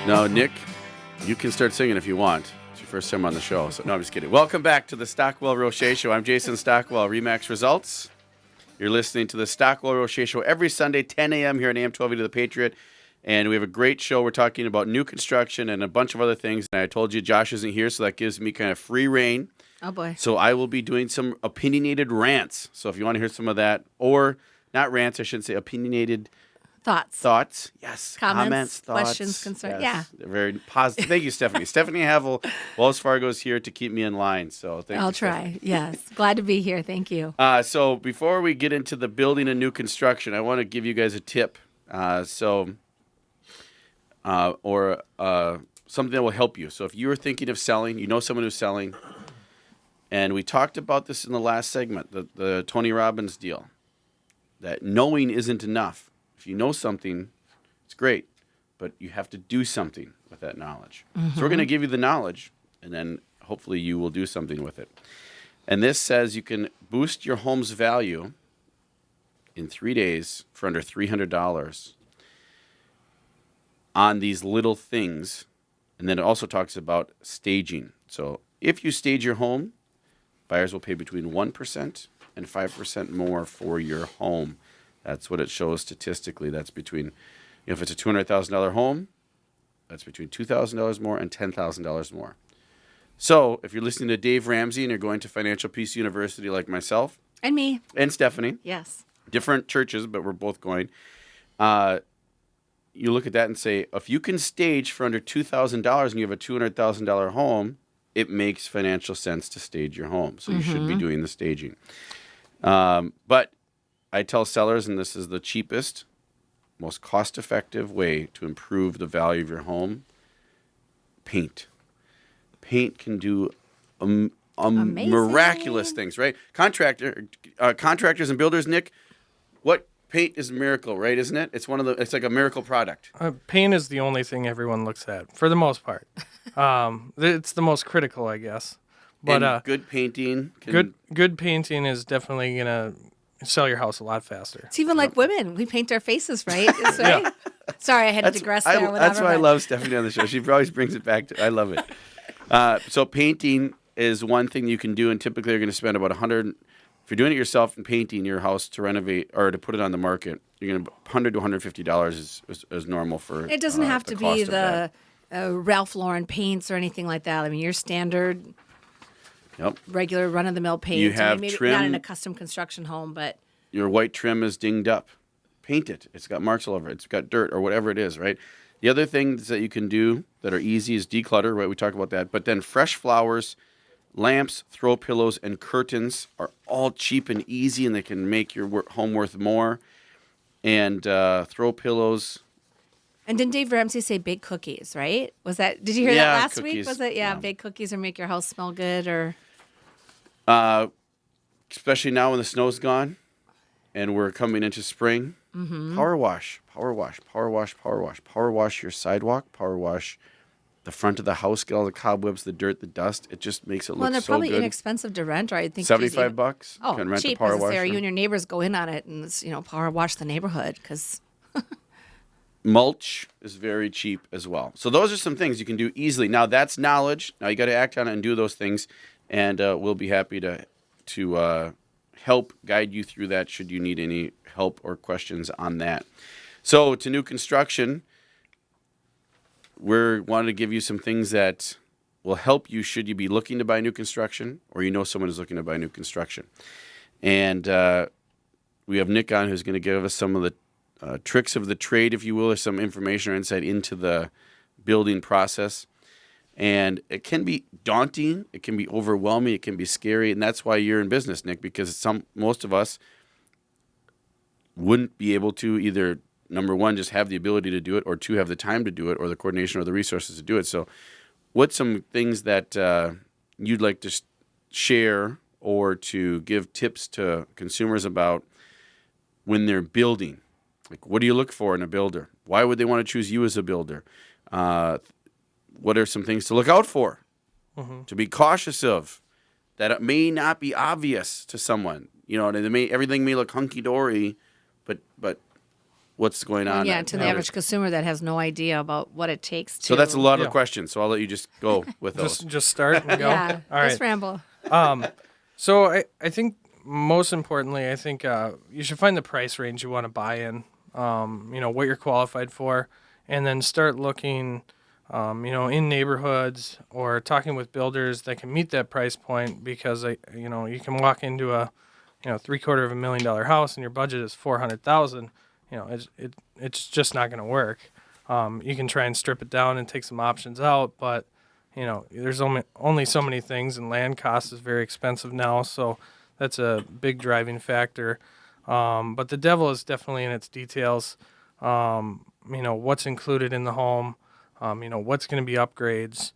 No, Nick, you can start singing if you want. It's your first time on the show. So no, I'm just kidding. Welcome back to the Stockwell Roche Show. I'm Jason Stockwell, Remax Results. You're listening to the Stockwell Roche Show every Sunday, 10 a.m. here on AM 1280 The Patriot. And we have a great show. We're talking about new construction and a bunch of other things. And I told you Josh isn't here, so that gives me kind of free reign. Oh, boy. So I will be doing some opinionated rants. So if you want to hear some of that, or not rants, I shouldn't say opinionated Thoughts. Yes. Comments, thoughts. questions, concerns. Yes. Yeah. Very positive. Thank you, Stephanie. Stephanie Havel, Wells Fargo is here to keep me in line. So thank you. I'll try. Stephanie. Yes. Glad to be here. Thank you. So before we get into the building and new construction, I want to give you guys a tip. Something that will help you. So if you are thinking of selling, you know someone who's selling, and we talked about this in the last segment, the Tony Robbins deal, that knowing isn't enough. If you know something, it's great, but you have to do something with that knowledge. Mm-hmm. So we're going to give you the knowledge, and then hopefully you will do something with it. And this says you can boost your home's value in 3 days for under $300 on these little things. And then it also talks about staging. So if you stage your home, buyers will pay between 1% and 5% more for your home. That's what it shows statistically. That's between, if it's a $200,000 home, that's between $2,000 more and $10,000 more. So if you're listening to Dave Ramsey and you're going to Financial Peace University like myself. And me. And Stephanie. Yes. Different churches, but we're both going. You look at that and say, if you can stage for under $2,000 and you have a $200,000 home, it makes financial sense to stage your home. So you should be doing the staging. But I tell sellers, and this is the cheapest, most cost-effective way to improve the value of your home, paint. Paint can do miraculous things, right? Contractors and builders, Nick, what paint is a miracle, right? Isn't it? It's it's like a miracle product. Paint is the only thing everyone looks at, for the most part. It's the most critical, I guess. But good painting. Good painting is definitely gonna sell your house a lot faster. It's even like women. We paint our faces, right? Right? Yeah. Sorry, I had to digress there. That's why I love Stephanie on the show. She always brings it back I love it. So painting is one thing you can do, and typically you're going to spend about $100. If you're doing it yourself and painting your house to renovate or to put it on the market, you're going to $100 to $150 is normal for. It doesn't have to be the Ralph Lauren paints or anything like that. I mean, your standard. Yep. Regular run-of-the-mill paint. You have maybe trim. Not in a custom construction home, but your white trim is dinged up. Paint it. It's got marks all over it. It's got dirt or whatever it is, right? The other things that you can do that are easy is declutter, right? We talked about that. But then fresh flowers, lamps, throw pillows, and curtains are all cheap and easy, and they can make your home worth more. And throw pillows. And didn't Dave Ramsey say bake cookies, right? Was that? Did you hear that last cookies, week? Was it? Yeah, bake cookies or make your house smell good or. Especially now when the snow's gone and we're coming into spring. Mm-hmm. Power wash your sidewalk, power wash the front of the house, get all the cobwebs, the dirt, the dust. It just makes it look so good. Well, they're probably inexpensive to rent, or I think $75. Oh, can rent cheap. a power wash. Or you and your neighbors go in on it and power wash the neighborhood because. Mulch is very cheap as well. So those are some things you can do easily. Now that's knowledge. Now you got to act on it and do those things, and we'll be happy to help guide you through that should you need any help or questions on that. So to new construction, we're wanting to give you some things that will help you should you be looking to buy new construction or you know someone is looking to buy new construction. And we have Nick on who's going to give us some of the tricks of the trade, if you will, or some information or insight into the building process. And it can be daunting, it can be overwhelming, it can be scary, and that's why you're in business, Nick, because most of us wouldn't be able to either, number one, just have the ability to do it, or two, have the time to do it, or the coordination or the resources to do it. So what's some things that you'd like to share or to give tips to consumers about when they're building? Like, what do you look for in a builder? Why would they want to choose you as a builder? What are some things to look out for, to be cautious of, that it may not be obvious to someone? Everything may look hunky-dory, but what's going on. Yeah, to the Yeah. average consumer that has no idea about what it takes to. So that's a lot of Yeah. the questions. So I'll let you just go with those. Just start and go. Yeah, All right. just ramble. So I think most importantly, I think you should find the price range you want to buy in, what you're qualified for, and then start looking, in neighborhoods or talking with builders that can meet that price point because, you can walk into a, $750,000 house and your budget is $400,000. It's just not going to work. You can try and strip it down and take some options out, but there's only so many things, and land cost is very expensive now, so that's a big driving factor. But the devil is definitely in its details. What's included in the home, what's going to be upgrades,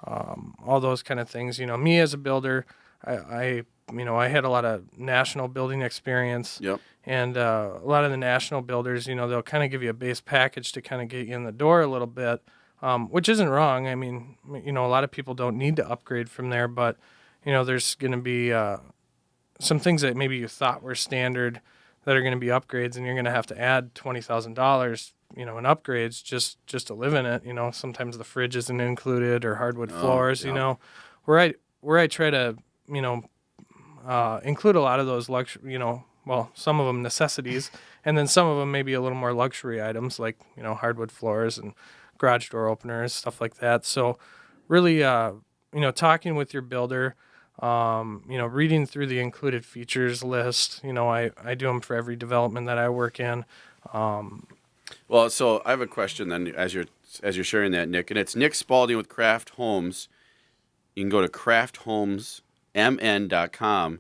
all those kind of things. Me as a builder, I had a lot of national building experience. Yep. And a lot of the national builders, they'll kind of give you a base package to kind of get you in the door a little bit. Which isn't wrong. I mean, a lot of people don't need to upgrade from there, but, there's going to be some things that maybe you thought were standard that are going to be upgrades, and you're going to have to add $20,000, in upgrades just to live in it. Sometimes the fridge isn't included or hardwood floors, yeah. where I try to, include a lot of those luxury, some of them necessities, and then some of them maybe a little more luxury items like, hardwood floors and garage door openers, stuff like that. So really, talking with your builder, reading through the included features list. I do them for every development that I work in. Well, so I have a question then as you're sharing that, Nick, and it's Nick Spalding with Craft Homes. You can go to crafthomesmn.com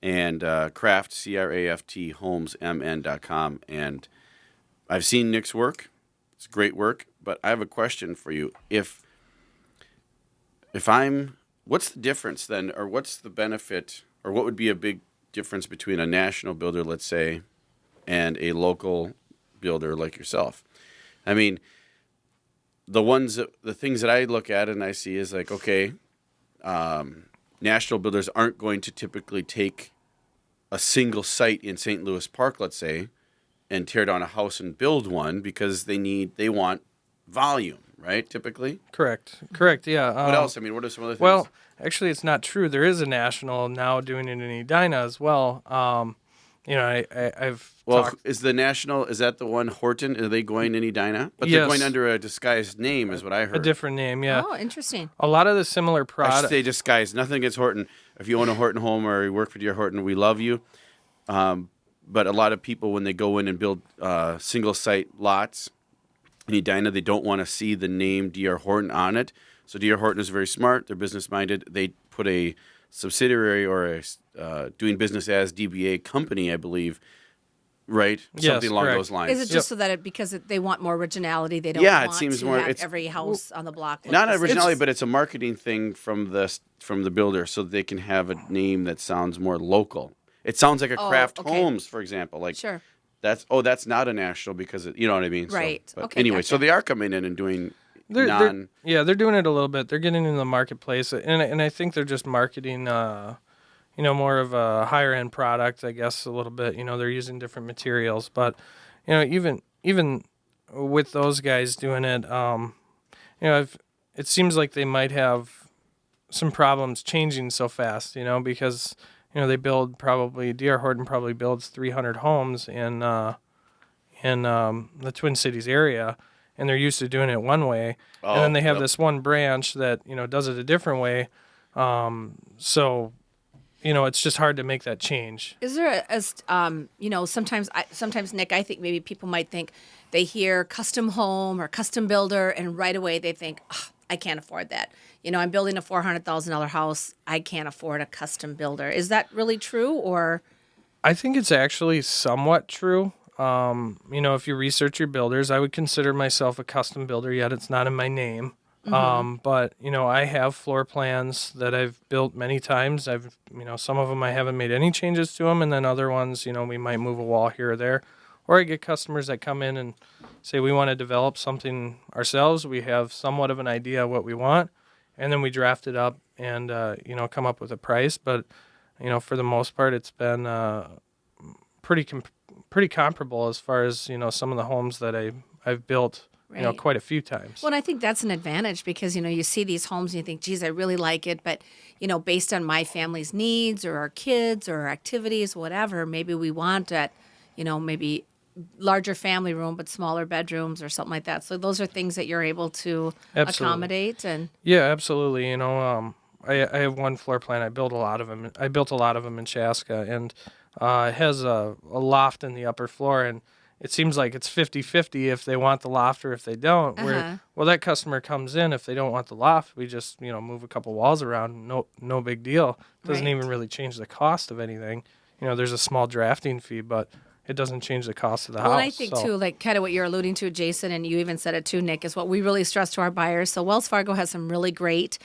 and craft, C-R-A-F-T, homesmn.com. And I've seen Nick's work. It's great work. But I have a question for you. What's the difference then, or what's the benefit, or what would be a big difference between a national builder, let's say, and a local builder like yourself? I mean, the things that I look at and I see is like, okay, national builders aren't going to typically take a single site in St. Louis Park, let's say, and tear down a house and build one because they want volume, right? Typically. Correct. Yeah. What else? I mean, what are some other things? Well, actually, it's not true. There is a national now doing it in Edina as well. I've talked. Is the national, is that the one, Horton? Are they going in Edina? But they're Yes. going under a disguised name, is what I heard. A different name, yeah. Oh, interesting. A lot of the similar I should products. say disguised. Nothing against Horton. If you own a Horton home or you work for D.R. Horton, we love you. But a lot of people, when they go in and build single site lots in Edina, they don't want to see the name D.R. Horton on it. So D.R. Horton is very smart. They're business minded. They put a subsidiary or a doing business as DBA company, I believe, right? Yes, Something along correct. those lines. Is it just so that because they want more originality? They don't Yeah, it want seems to more- have it's- every house on the block. look Not the same. originality, but it's a marketing thing from the builder, so that they can have a name that sounds more local. It sounds like a Craft okay. Homes, for example. Like Sure. that's not a national because you know what I mean. Right. But Okay, anyway, so gotcha. they are coming in and doing They're non. doing it a little bit. They're getting in the marketplace, and I think they're just marketing, more of a higher end product, I guess, a little bit. They're using different materials, but even with those guys doing it, it seems like they might have some problems changing so fast, because they build D.R. Horton probably builds 300 homes in the Twin Cities area, and they're used to doing it one way, and then they have this one branch that does it a different way. So it's just hard to make that change. Is there sometimes Nick, I think maybe people might think they hear custom home or custom builder, and right away they think, I can't afford that. I'm building a $400,000 house. I can't afford a custom builder. Is that really true, or? I think it's actually somewhat true. If you research your builders, I would consider myself a custom builder, yet it's not in my name. But I have floor plans that I've built many times. Some of them I haven't made any changes to them, and then other ones, we might move a wall here or there. Or I get customers that come in and say we want to develop something ourselves. We have somewhat of an idea of what we want, and then we draft it up and come up with a price. But for the most part, it's been pretty comparable as far as some of the homes that I've built Right. quite a few times. Well, and I think that's an advantage because, you see these homes and you think, geez, I really like it. But, based on my family's needs or our kids or our activities, whatever, maybe we want that, maybe larger family room, but smaller bedrooms or something like that. So those are things that you're able to Absolutely. accommodate. And Yeah, absolutely. I have one floor plan. I built a lot of them. I built a lot of them in Chaska, and it has a loft in the upper floor, and it seems like it's 50-50 if they want the loft or if they don't. Well, that customer comes in, if they don't want the loft, we just, move a couple walls around. No big deal. Doesn't Right. even really change the cost of anything. There's a small drafting fee, but it doesn't change the cost of the house. Well, and I think, so. too, like kind of what you're alluding to, Jason, and you even said it too, Nick, is what we really stress to our buyers. So Wells Fargo has some really great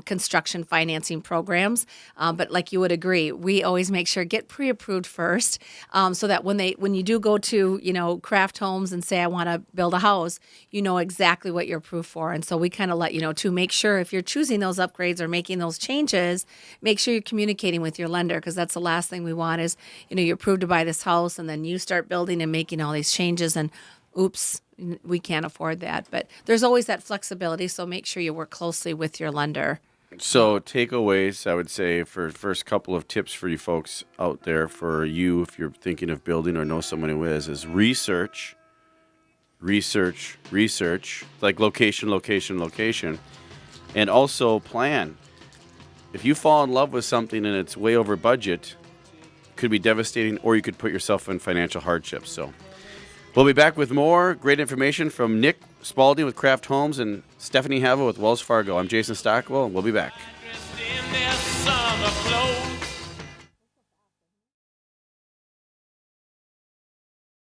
construction financing programs. But like you would agree, we always make sure get pre-approved first so that when you do go to, Craft Homes and say, I want to build a house, you know exactly what you're approved for. And so we kind of let you know, to make sure if you're choosing those upgrades or making those changes, make sure you're communicating with your lender because that's the last thing we want is, you're approved to buy this house and then you start building and making all these changes and oops, we can't afford that. But there's always that flexibility, so make sure you work closely with your lender. So takeaways, I would say, for first couple of tips for you folks out there, for you if you're thinking of building or know someone who is research, like location, and also plan. If you fall in love with something and it's way over budget, it could be devastating, or you could put yourself in financial hardship. So we'll be back with more great information from Nick Spalding with Craft Homes and Stephanie Havel with Wells Fargo. I'm Jason Stockwell, and we'll be back. Dressed in their summer clothes.